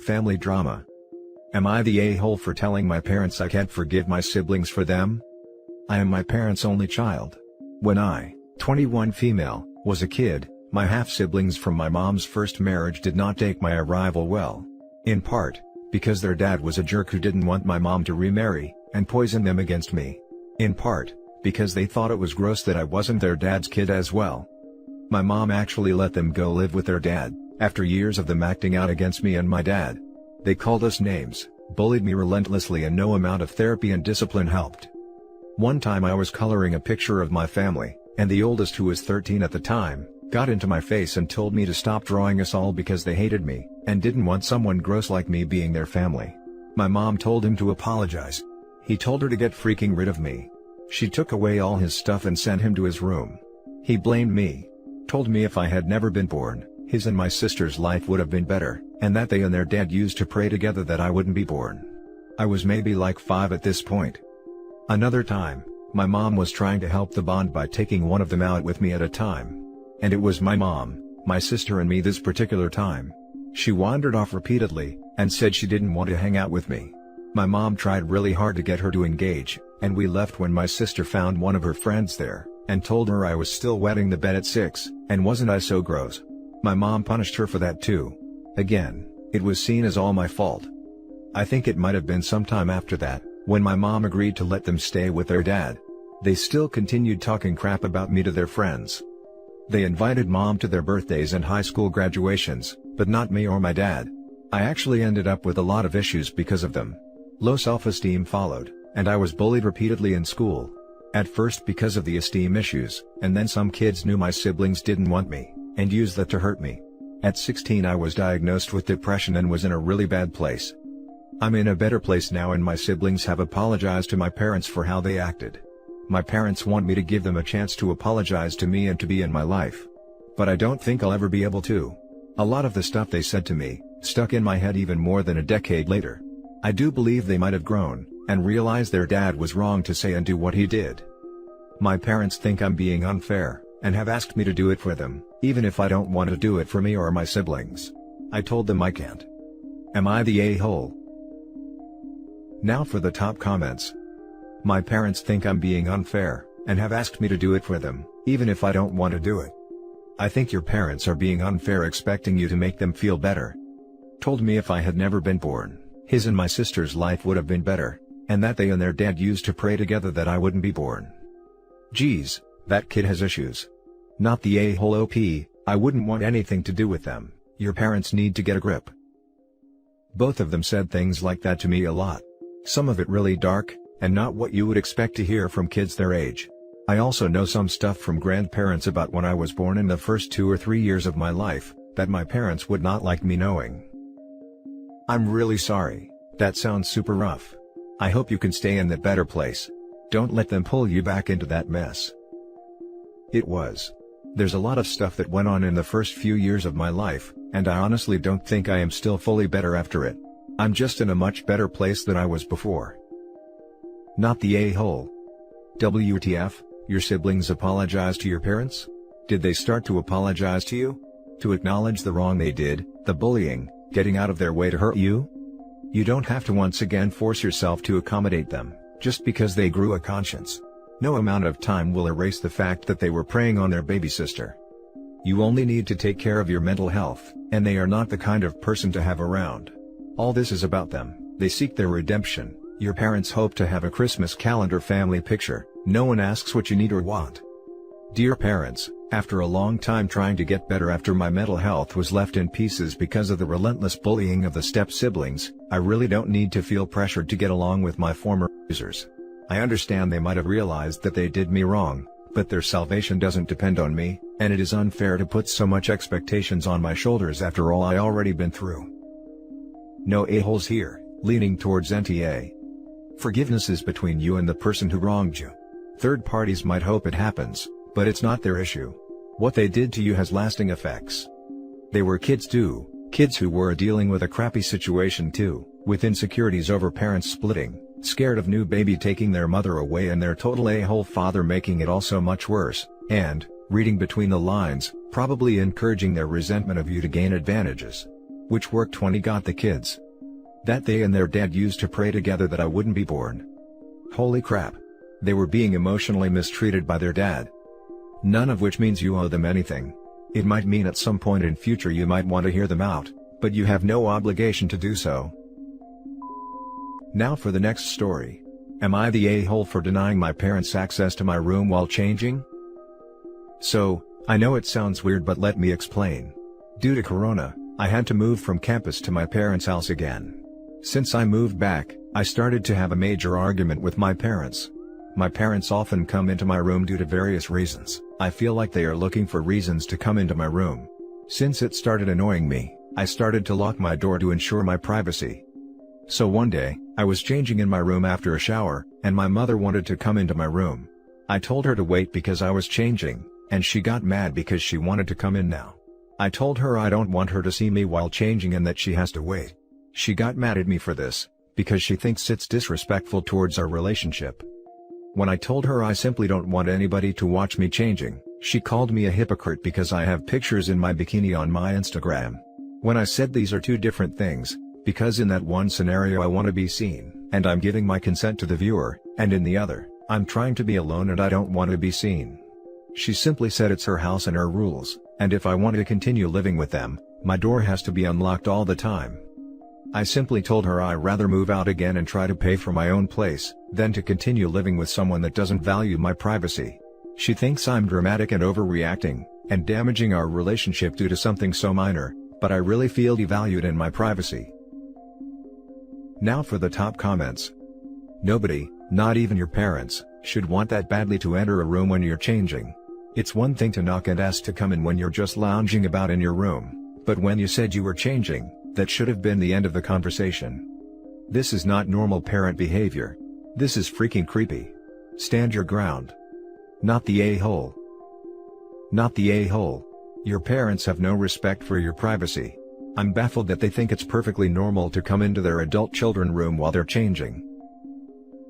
family drama. Am I the a-hole for telling my parents I can't forgive my siblings for them? I am my parents' only child. When I, 21 female, was a kid, my half-siblings from my mom's first marriage did not take my arrival well. In part, because their dad was a jerk who didn't want my mom to remarry, and poison them against me. In part, because they thought it was gross that I wasn't their dad's kid as well. My mom actually let them go live with their dad, after years of them acting out against me and my dad. They called us names, bullied me relentlessly, and no amount of therapy and discipline helped. One time I was coloring a picture of my family, and the oldest, who was 13 at the time, got into my face and told me to stop drawing us all because they hated me, and didn't want someone gross like me being their family. My mom told him to apologize. He told her to get freaking rid of me. She took away all his stuff and sent him to his room. He blamed me. Told me if I had never been born, his and my sister's life would have been better, and that they and their dad used to pray together that I wouldn't be born. I was maybe like 5 at this point. Another time, my mom was trying to help the bond by taking one of them out with me at a time. And it was my mom, my sister and me this particular time. She wandered off repeatedly, and said she didn't want to hang out with me. My mom tried really hard to get her to engage, and we left when my sister found one of her friends there, and told her I was still wetting the bed at 6, and wasn't I so gross. My mom punished her for that too. Again, it was seen as all my fault. I think it might have been sometime after that, when my mom agreed to let them stay with their dad. They still continued talking crap about me to their friends. They invited mom to their birthdays and high school graduations, but not me or my dad. I actually ended up with a lot of issues because of them. Low self-esteem followed, and I was bullied repeatedly in school. At first because of the esteem issues, and then some kids knew my siblings didn't want me, and used that to hurt me. At 16 I was diagnosed with depression and was in a really bad place. I'm in a better place now, and my siblings have apologized to my parents for how they acted. My parents want me to give them a chance to apologize to me and to be in my life. But I don't think I'll ever be able to. A lot of the stuff they said to me, stuck in my head even more than a decade later. I do believe they might have grown, and realized their dad was wrong to say and do what he did. My parents think I'm being unfair, and have asked me to do it for them, even if I don't want to do it for me or my siblings. I told them I can't. Am I the a-hole? Now for the top comments. My parents think I'm being unfair, and have asked me to do it for them, even if I don't want to do it. I think your parents are being unfair expecting you to make them feel better. Told me if I had never been born, his and my sister's life would have been better, and that they and their dad used to pray together that I wouldn't be born. Geez, that kid has issues. Not the a-hole OP, I wouldn't want anything to do with them. Your parents need to get a grip. Both of them said things like that to me a lot. Some of it really dark, and not what you would expect to hear from kids their age. I also know some stuff from grandparents about when I was born in the first 2 or 3 years of my life, that my parents would not like me knowing. I'm really sorry, that sounds super rough. I hope you can stay in that better place. Don't let them pull you back into that mess. It was. There's a lot of stuff that went on in the first few years of my life, and I honestly don't think I am still fully better after it. I'm just in a much better place than I was before. Not the a-hole. WTF, your siblings apologized to your parents? Did they start to apologize to you? To acknowledge the wrong they did, the bullying, getting out of their way to hurt you? You don't have to once again force yourself to accommodate them, just because they grew a conscience. No amount of time will erase the fact that they were preying on their baby sister. You only need to take care of your mental health, and they are not the kind of person to have around. All this is about them, they seek their redemption. Your parents hope to have a Christmas calendar family picture, no one asks what you need or want. Dear parents, after a long time trying to get better after my mental health was left in pieces because of the relentless bullying of the step-siblings, I really don't need to feel pressured to get along with my former abusers. I understand they might have realized that they did me wrong, but their salvation doesn't depend on me, and it is unfair to put so much expectations on my shoulders after all I already been through. No a-holes here, leaning towards NTA. Forgiveness is between you and the person who wronged you. Third parties might hope it happens, but it's not their issue. What they did to you has lasting effects. They were kids too, kids who were dealing with a crappy situation too, with insecurities over parents splitting, scared of new baby taking their mother away and their total a-hole father making it all so much worse, and, reading between the lines, probably encouraging their resentment of you to gain advantages. Which work 20 got the kids. That they and their dad used to pray together that I wouldn't be born. Holy crap. They were being emotionally mistreated by their dad. None of which means you owe them anything. It might mean at some point in future you might want to hear them out, but you have no obligation to do so. Now for the next story. Am I the a-hole for denying my parents access to my room while changing? So, I know it sounds weird but let me explain. Due to Corona, I had to move from campus to my parents' house again. Since I moved back, I started to have a major argument with my parents. My parents often come into my room due to various reasons. I feel like they are looking for reasons to come into my room. Since it started annoying me, I started to lock my door to ensure my privacy. So one day, I was changing in my room after a shower, and my mother wanted to come into my room. I told her to wait because I was changing, and she got mad because she wanted to come in now. I told her I don't want her to see me while changing and that she has to wait. She got mad at me for this, because she thinks it's disrespectful towards our relationship. When I told her I simply don't want anybody to watch me changing, she called me a hypocrite because I have pictures in my bikini on my Instagram. When I said these are two different things, because in that one scenario I want to be seen, and I'm giving my consent to the viewer, and in the other, I'm trying to be alone and I don't want to be seen. She simply said it's her house and her rules, and if I want to continue living with them, my door has to be unlocked all the time. I simply told her I'd rather move out again and try to pay for my own place, than to continue living with someone that doesn't value my privacy. She thinks I'm dramatic and overreacting, and damaging our relationship due to something so minor, but I really feel devalued in my privacy. Now for the top comments. Nobody, not even your parents, should want that badly to enter a room when you're changing. It's one thing to knock and ask to come in when you're just lounging about in your room, but when you said you were changing, that should have been the end of the conversation. This is not normal parent behavior. This is freaking creepy. Stand your ground. Not the a-hole. Not the a-hole. Your parents have no respect for your privacy. I'm baffled that they think it's perfectly normal to come into their adult children's room while they're changing.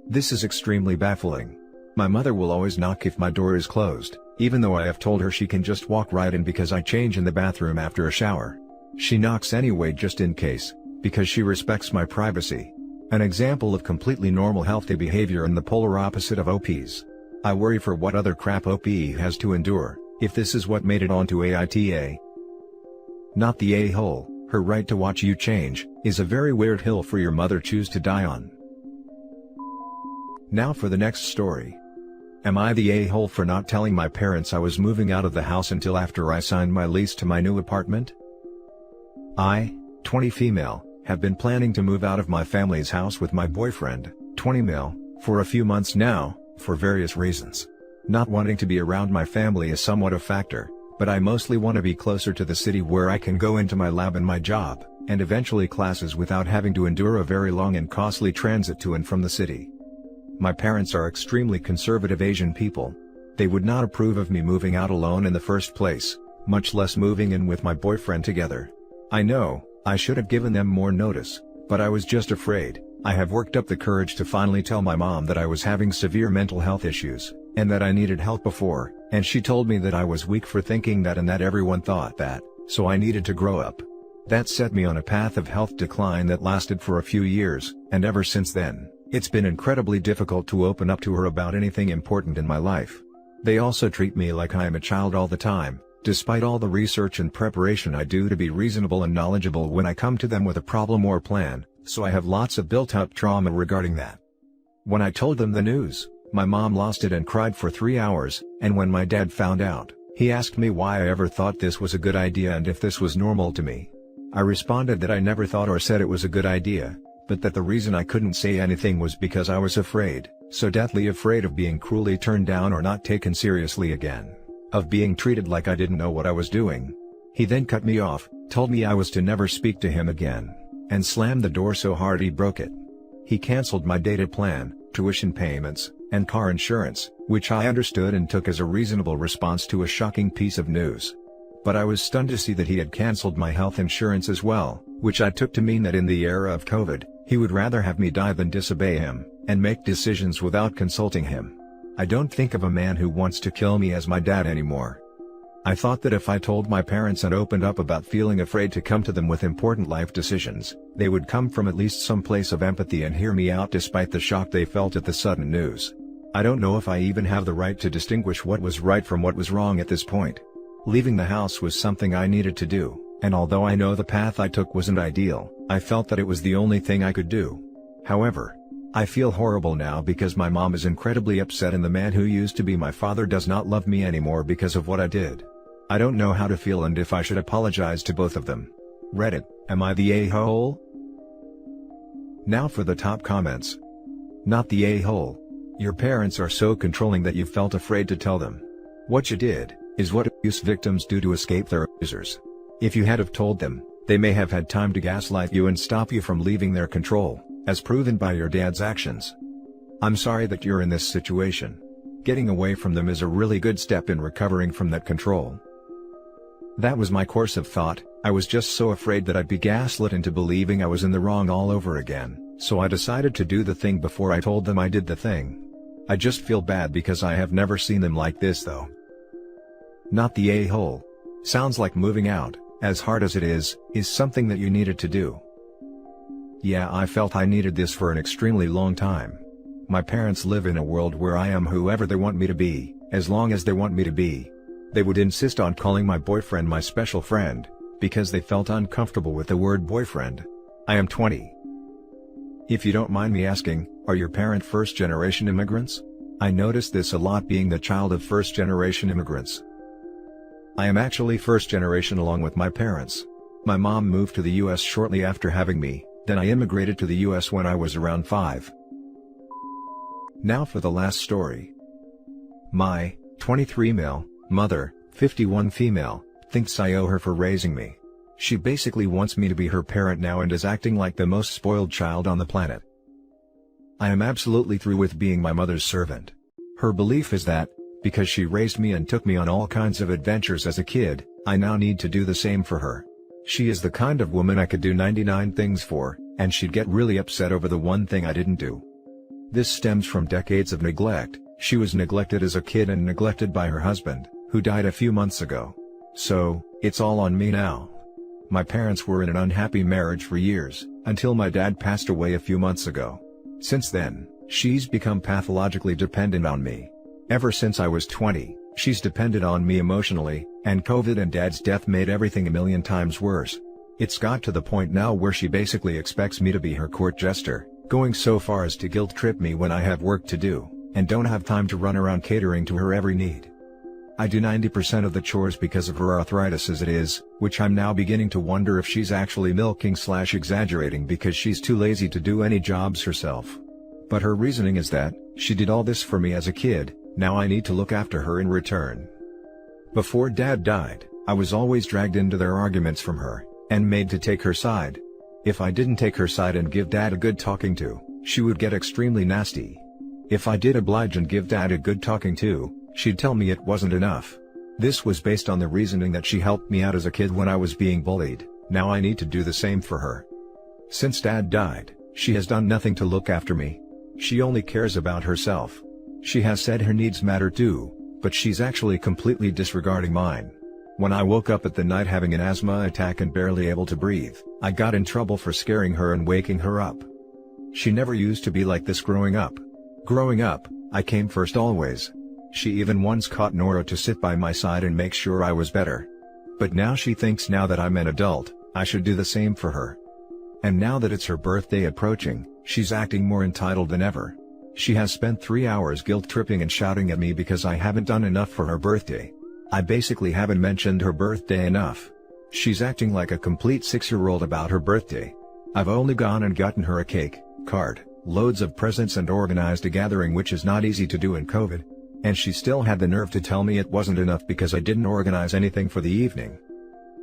This is extremely baffling. My mother will always knock if my door is closed, even though I have told her she can just walk right in because I change in the bathroom after a shower. She knocks anyway just in case, because she respects my privacy. An example of completely normal healthy behavior and the polar opposite of OP's. I worry for what other crap OP has to endure, if this is what made it onto AITA. Not the a-hole. Her right to watch you change, is a very weird hill for your mother choose to die on. Now for the next story. Am I the a-hole for not telling my parents I was moving out of the house until after I signed my lease to my new apartment? I, 20 female, have been planning to move out of my family's house with my boyfriend, 20 male, for a few months now, for various reasons. Not wanting to be around my family is somewhat a factor, but I mostly want to be closer to the city where I can go into my lab and my job, and eventually classes without having to endure a very long and costly transit to and from the city. My parents are extremely conservative Asian people. They would not approve of me moving out alone in the first place, much less moving in with my boyfriend together. I know, I should have given them more notice, but I was just afraid. I have worked up the courage to finally tell my mom that I was having severe mental health issues, and that I needed help before, and she told me that I was weak for thinking that and that everyone thought that, so I needed to grow up. That set me on a path of health decline that lasted for a few years, and ever since then, it's been incredibly difficult to open up to her about anything important in my life. They also treat me like I am a child all the time, despite all the research and preparation I do to be reasonable and knowledgeable when I come to them with a problem or plan, so I have lots of built-up trauma regarding that. When I told them the news, my mom lost it and cried for 3 hours, and when my dad found out, he asked me why I ever thought this was a good idea and if this was normal to me. I responded that I never thought or said it was a good idea, but that the reason I couldn't say anything was because I was afraid, so deathly afraid of being cruelly turned down or not taken seriously again, of being treated like I didn't know what I was doing. He then cut me off, told me I was to never speak to him again, and slammed the door so hard he broke it. He canceled my data plan, tuition payments, and car insurance, which I understood and took as a reasonable response to a shocking piece of news. But I was stunned to see that he had canceled my health insurance as well, which I took to mean that in the era of COVID, he would rather have me die than disobey him, and make decisions without consulting him. I don't think of a man who wants to kill me as my dad anymore. I thought that if I told my parents and opened up about feeling afraid to come to them with important life decisions, they would come from at least some place of empathy and hear me out despite the shock they felt at the sudden news. I don't know if I even have the right to distinguish what was right from what was wrong at this point. Leaving the house was something I needed to do, and although I know the path I took wasn't ideal, I felt that it was the only thing I could do. However, I feel horrible now because my mom is incredibly upset and the man who used to be my father does not love me anymore because of what I did. I don't know how to feel and if I should apologize to both of them. Reddit, am I the a-hole? Now for the top comments. Not the a-hole. Your parents are so controlling that you felt afraid to tell them. What you did, is what abuse victims do to escape their abusers. If you had have told them, they may have had time to gaslight you and stop you from leaving their control, as proven by your dad's actions. I'm sorry that you're in this situation. Getting away from them is a really good step in recovering from that control. That was my course of thought. I was just so afraid that I'd be gaslit into believing I was in the wrong all over again, so I decided to do the thing before I told them I did the thing. I just feel bad because I have never seen them like this though. Not the a-hole. Sounds like moving out, as hard as it is something that you needed to do. Yeah, I felt I needed this for an extremely long time. My parents live in a world where I am whoever they want me to be, as long as they want me to be. They would insist on calling my boyfriend my special friend, because they felt uncomfortable with the word boyfriend. I am 20. If you don't mind me asking, are your parents first-generation immigrants? I noticed this a lot being the child of first-generation immigrants. I am actually first-generation along with my parents. My mom moved to the US shortly after having me, then I immigrated to the US when I was around 5. Now for the last story. My 23 male mother, 51 female, thinks I owe her for raising me. She basically wants me to be her parent now and is acting like the most spoiled child on the planet. I am absolutely through with being my mother's servant. Her belief is that, because she raised me and took me on all kinds of adventures as a kid, I now need to do the same for her. She is the kind of woman I could do 99 things for, and she'd get really upset over the one thing I didn't do. This stems from decades of neglect. She was neglected as a kid and neglected by her husband, who died a few months ago. So, it's all on me now. My parents were in an unhappy marriage for years, until my dad passed away a few months ago. Since then, she's become pathologically dependent on me. Ever since I was 20, she's depended on me emotionally, and COVID and dad's death made everything a million times worse. It's got to the point now where she basically expects me to be her court jester, going so far as to guilt trip me when I have work to do, and don't have time to run around catering to her every need. I do 90% of the chores because of her arthritis as it is, which I'm now beginning to wonder if she's actually milking/exaggerating because she's too lazy to do any jobs herself. But her reasoning is that, she did all this for me as a kid, now I need to look after her in return. Before Dad died, I was always dragged into their arguments from her, and made to take her side. If I didn't take her side and give Dad a good talking to, she would get extremely nasty. If I did oblige and give Dad a good talking to, she'd tell me it wasn't enough. This was based on the reasoning that she helped me out as a kid when I was being bullied. Now I need to do the same for her. Since Dad died, she has done nothing to look after me. She only cares about herself. She has said her needs matter too, but she's actually completely disregarding mine. When I woke up at the night having an asthma attack and barely able to breathe, I got in trouble for scaring her and waking her up. She never used to be like this growing up. Growing up, I came first always. She even once caught Nora to sit by my side and make sure I was better. But now she thinks now that I'm an adult, I should do the same for her. And now that it's her birthday approaching, she's acting more entitled than ever. She has spent 3 hours guilt-tripping and shouting at me because I haven't done enough for her birthday. I basically haven't mentioned her birthday enough. She's acting like a complete 6-year-old about her birthday. I've only gone and gotten her a cake, card, loads of presents and organized a gathering, which is not easy to do in COVID. And she still had the nerve to tell me it wasn't enough because I didn't organize anything for the evening.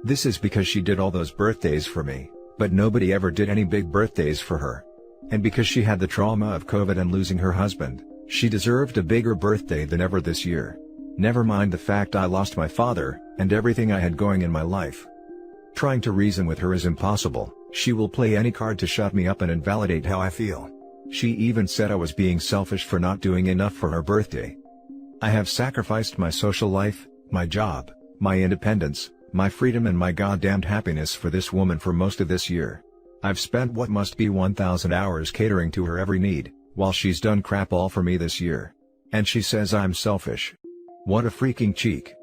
This is because she did all those birthdays for me, but nobody ever did any big birthdays for her. And because she had the trauma of COVID and losing her husband, she deserved a bigger birthday than ever this year. Never mind the fact I lost my father, and everything I had going in my life. Trying to reason with her is impossible. She will play any card to shut me up and invalidate how I feel. She even said I was being selfish for not doing enough for her birthday. I have sacrificed my social life, my job, my independence, my freedom and my goddamned happiness for this woman for most of this year. I've spent what must be 1,000 hours catering to her every need, while she's done crap all for me this year. And she says I'm selfish. What a freaking cheek.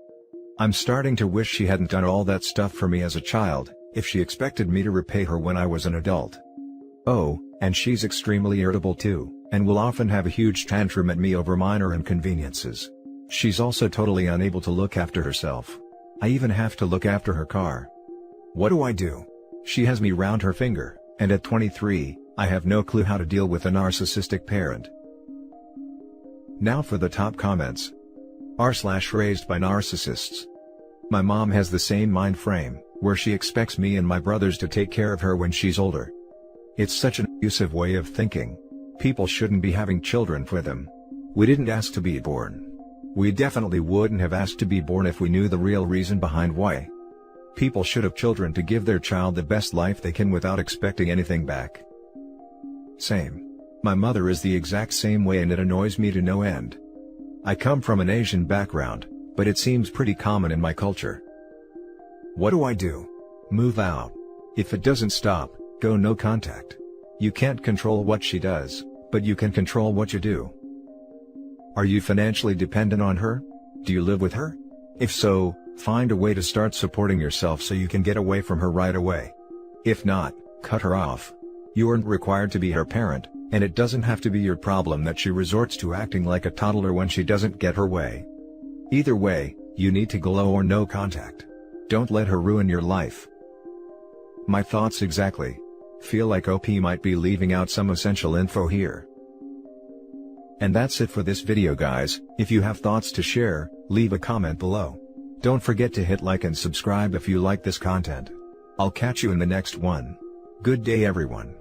I'm starting to wish she hadn't done all that stuff for me as a child, if she expected me to repay her when I was an adult. Oh, and she's extremely irritable too, and will often have a huge tantrum at me over minor inconveniences. She's also totally unable to look after herself. I even have to look after her car. What do I do? She has me round her finger, and at 23, I have no clue how to deal with a narcissistic parent. Now for the top comments. R/raised by narcissists. My mom has the same mind frame, where she expects me and my brothers to take care of her when she's older. It's such an abusive way of thinking. People shouldn't be having children for them. We didn't ask to be born. We definitely wouldn't have asked to be born if we knew the real reason behind why. People should have children to give their child the best life they can without expecting anything back. Same. My mother is the exact same way and it annoys me to no end. I come from an Asian background, but it seems pretty common in my culture. What do I do? Move out. If it doesn't stop, go no contact. You can't control what she does, but you can control what you do. Are you financially dependent on her? Do you live with her? If so, find a way to start supporting yourself so you can get away from her right away. If not, cut her off. You aren't required to be her parent, and it doesn't have to be your problem that she resorts to acting like a toddler when she doesn't get her way. Either way, you need to go low or no contact. Don't let her ruin your life. My thoughts exactly. Feel like OP might be leaving out some essential info here. And that's it for this video guys. If you have thoughts to share, leave a comment below. Don't forget to hit like and subscribe if you like this content. I'll catch you in the next one. Good day everyone.